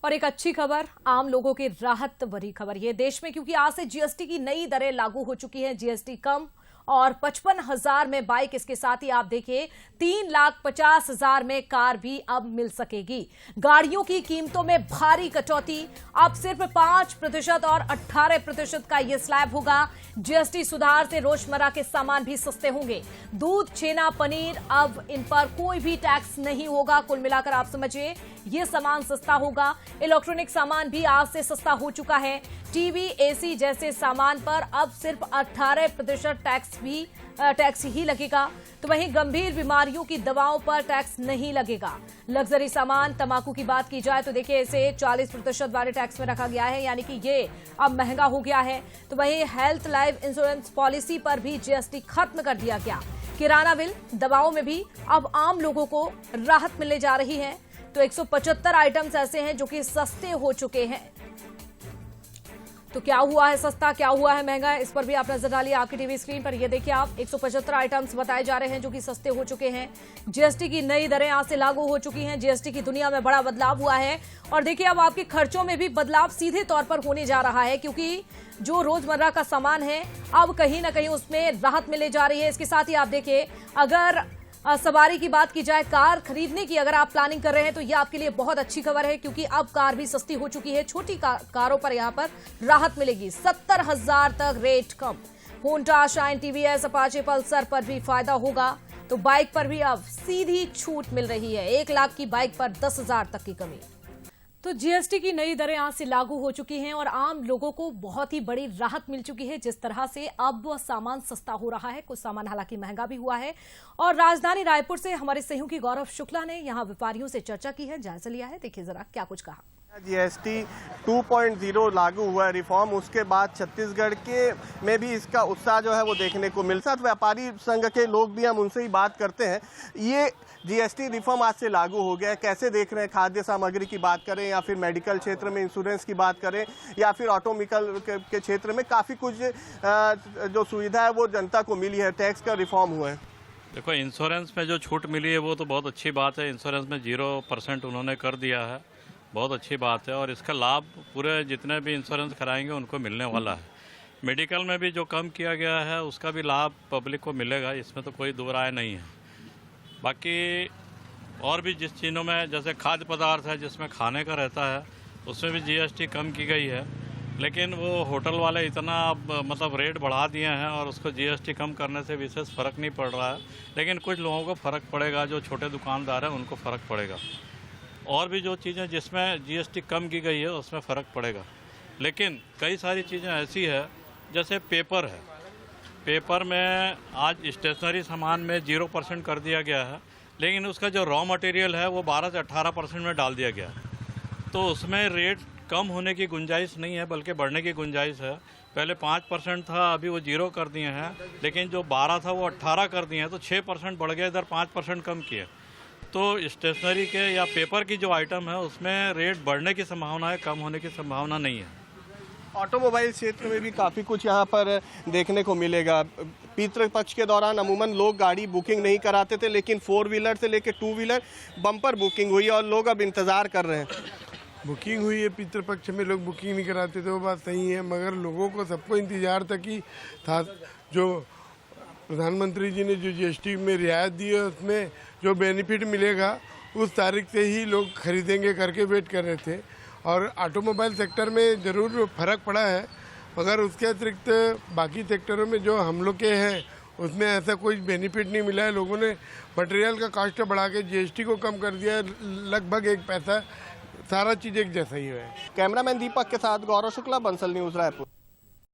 और एक अच्छी खबर, आम लोगों की राहत भरी खबर ये देश में, क्योंकि आज से जीएसटी की नई दरें लागू हो चुकी हैं। जीएसटी कम और 55,000 में बाइक, इसके साथ ही आप देखिए 3,50,000 में कार भी अब मिल सकेगी। गाड़ियों की कीमतों में भारी कटौती, अब सिर्फ 5% और 18% का यह स्लैब होगा। जीएसटी सुधार से रोजमर्रा के सामान भी सस्ते होंगे। दूध, छेना, पनीर, अब इन पर कोई भी टैक्स नहीं होगा। कुल मिलाकर आप समझिए ये सामान सस्ता होगा। इलेक्ट्रॉनिक सामान भी आज से सस्ता हो चुका है। टीवी, एसी जैसे सामान पर अब सिर्फ 18% टैक्स ही लगेगा। तो वहीं गंभीर बीमारियों की दवाओं पर टैक्स नहीं लगेगा। लग्जरी सामान, तंबाकू की बात की जाए तो देखिए इसे 40% वाले टैक्स में रखा गया है, यानी कि ये अब महंगा हो गया है। तो वहीं हेल्थ लाइफ इंश्योरेंस पॉलिसी पर भी जीएसटी खत्म कर दिया गया। किराना बिल, दवाओं में भी अब आम लोगों को राहत मिलने जा रही है। तो 175 आइटम्स ऐसे हैं जो कि सस्ते हो चुके हैं। तो क्या हुआ है सस्ता, क्या हुआ है महंगा, इस पर भी आप नजर डालिए आपकी टीवी स्क्रीन पर। ये देखिए आप 175 आइटम्स बताए जा रहे हैं जो कि सस्ते हो चुके हैं। जीएसटी की नई दरें आज से लागू हो चुकी हैं। जीएसटी की दुनिया में बड़ा बदलाव हुआ है और देखिए अब आपके खर्चों में भी बदलाव सीधे तौर पर होने जा रहा है, क्योंकि जो रोजमर्रा का सामान है अब कहीं ना कहीं उसमें राहत मिलने जा रही है। इसके साथ ही आप देखिए, अगर सवारी की बात की जाए, कार खरीदने की अगर आप प्लानिंग कर रहे हैं तो ये आपके लिए बहुत अच्छी खबर है, क्योंकि अब कार भी सस्ती हो चुकी है। छोटी कारों पर यहां पर राहत मिलेगी। 70,000 तक रेट कम। Honda, Shine, TVS, Apache, Pulsar पर भी फायदा होगा। तो बाइक पर भी अब सीधी छूट मिल रही है। 1 लाख की बाइक पर 10,000 तक की कमी। तो जीएसटी की नई दरें आज से लागू हो चुकी हैं और आम लोगों को बहुत ही बड़ी राहत मिल चुकी है। जिस तरह से अब सामान सस्ता हो रहा है, कुछ सामान हालांकि महंगा भी हुआ है। और राजधानी रायपुर से हमारे सहयोगी गौरव शुक्ला ने यहां व्यापारियों से चर्चा की है, जायजा लिया है। देखिए जरा क्या कुछ कहा। जीएसटी 2.0 लागू हुआ है रिफॉर्म, उसके बाद छत्तीसगढ़ के में भी इसका उत्साह जो है वो देखने को मिलता है। व्यापारी संघ के लोग भी, हम उनसे ही बात करते हैं। ये जीएसटी रिफॉर्म आज से लागू हो गया है, कैसे देख रहे हैं? खाद्य सामग्री की बात करें या फिर मेडिकल क्षेत्र में इंश्योरेंस की बात करें या फिर ऑटोमोबाइल के क्षेत्र में काफ़ी कुछ जो सुविधा है वो जनता को मिली है। टैक्स का रिफॉर्म हुआ है। देखो, इंश्योरेंस में जो छूट मिली है वो तो बहुत अच्छी बात है। इंश्योरेंस में 0% उन्होंने कर दिया है, बहुत अच्छी बात है। और इसका लाभ पूरे जितने भी इंश्योरेंस कराएंगे उनको मिलने वाला है। मेडिकल में भी जो कम किया गया है उसका भी लाभ पब्लिक को मिलेगा, इसमें तो कोई दो राय नहीं है। बाकी और भी जिस चीज़ों में, जैसे खाद्य पदार्थ है जिसमें खाने का रहता है, उसमें भी जीएसटी कम की गई है। लेकिन वो होटल वाले इतना मतलब रेट बढ़ा दिए हैं और उसको जीएसटी कम करने से विशेष फ़र्क नहीं पड़ रहा है। लेकिन कुछ लोगों को फ़र्क पड़ेगा, जो छोटे दुकानदार हैं उनको फ़र्क पड़ेगा। और भी जो चीज़ें जिसमें जीएसटी कम की गई है उसमें फ़र्क पड़ेगा। लेकिन कई सारी चीज़ें ऐसी है, जैसे पेपर है, पेपर में आज स्टेशनरी सामान में 0% कर दिया गया है, लेकिन उसका जो रॉ मटेरियल है वो 12 से 18% में डाल दिया गया है। तो उसमें रेट कम होने की गुंजाइश नहीं है, बल्कि बढ़ने की गुंजाइश है। पहले 5% था, अभी वो 0 कर दिए हैं। लेकिन जो 12 था वो 18 कर दिए हैं, तो 6% बढ़ गया, इधर 5% कम किए। तो स्टेशनरी के या पेपर की जो आइटम है उसमें रेट बढ़ने की संभावना है, कम होने की संभावना नहीं है। ऑटोमोबाइल क्षेत्र में भी काफ़ी कुछ यहाँ पर देखने को मिलेगा। पितृपक्ष के दौरान अमूमन लोग गाड़ी बुकिंग नहीं कराते थे, लेकिन 4 व्हीलर से लेकर 2 व्हीलर बम्पर बुकिंग हुई और लोग अब इंतज़ार कर रहे हैं। बुकिंग हुई है, पितृपक्ष में लोग बुकिंग नहीं कराते थे, वो बात सही है। मगर लोगों को सबको इंतजार तक ही था। जो प्रधानमंत्री जी ने जो जीएसटी में रियायत दी है उसमें जो बेनिफिट मिलेगा उस तारीख से ही लोग खरीदेंगे करके वेट कर रहे थे। और ऑटोमोबाइल सेक्टर में ज़रूर फ़र्क पड़ा है, मगर उसके अतिरिक्त बाकी सेक्टरों में जो हम लोग के हैं उसमें ऐसा कोई बेनिफिट नहीं मिला है। लोगों ने मटेरियल का कॉस्ट बढ़ा के जीएसटी को कम कर दिया, लगभग 1 पैसा, सारा चीज़ एक जैसा ही है। कैमरामैन दीपक के साथ गौरव शुक्ला, बंसल न्यूज़, रायपुर।